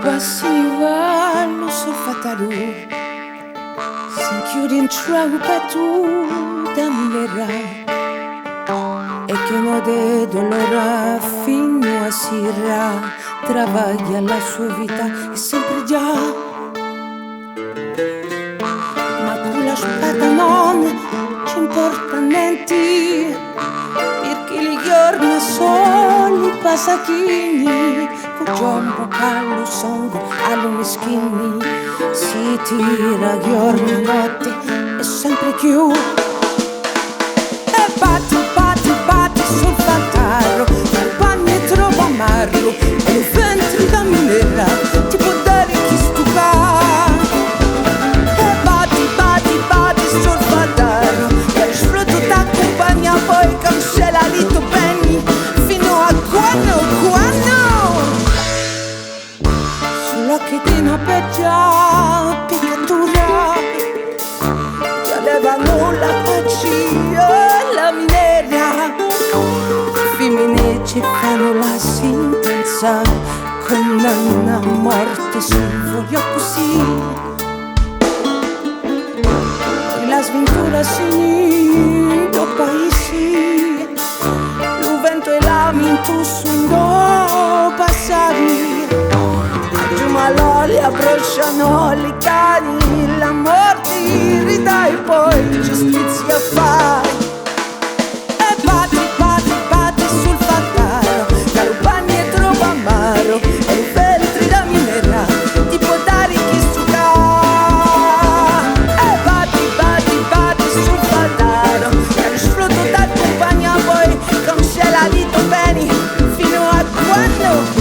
All'alba si va allo solfatario, si chiude in traupa tu dammirà, e che non de dolore fino a sera travaglia la sua vita è sempre già, ma con la spada non ci importa niente, perché li giorni soli pasachini con giombo callo sangue allo meschini si tira giorno e notte e sempre più e batti, batti, batti sul fantarro il bagno è troppo amaro e il ventre da minera ti può dare chi stufa e batti, batti, batti sul fantarro e il sfrutto t'accompagna poi cancella lì tu penny fino a quando sulla chedina peggia piccatura ti levano la pacia la minera femmine ci fanno la sentenza condanna a morte sul voglio così e la sventura sinito paesi lo vento e la minto sono passati maloli abbracciano i cani, la morte irrita e poi giustizia fai. E batti, batti, batti sul fantaro, Calupani è troppo amaro, e i feltri da minera, ti può dare chi stucca. E batti, batti, batti sul fantaro, che lo sfrutto t'accompagna poi, cancella di tuoi beni, fino a quando?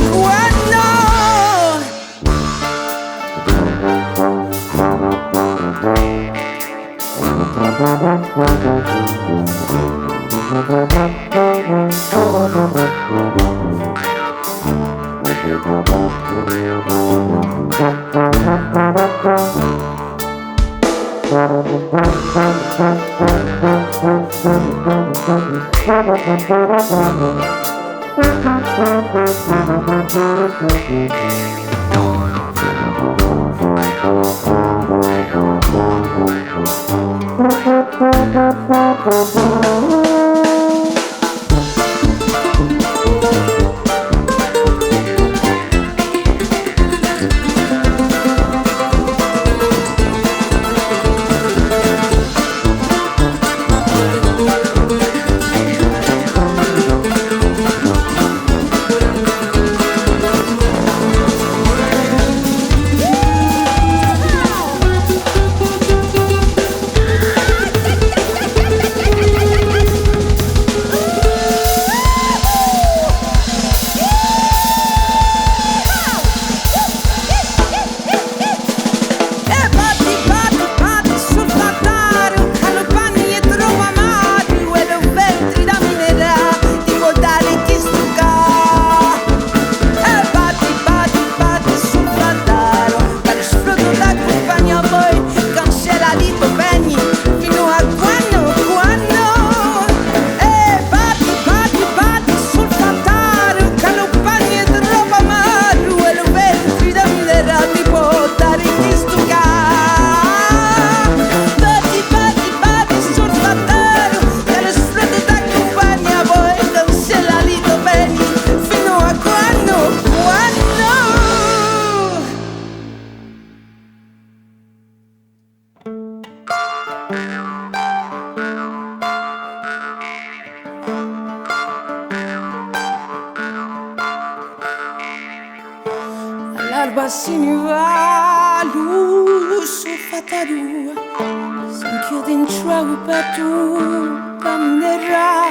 All'alba si va lo solfatario, si chiude in traupa tu camminerà,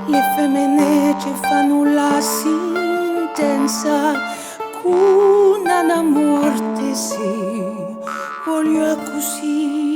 le femmine ci fanno la sentenza con una morte sì, voglio così.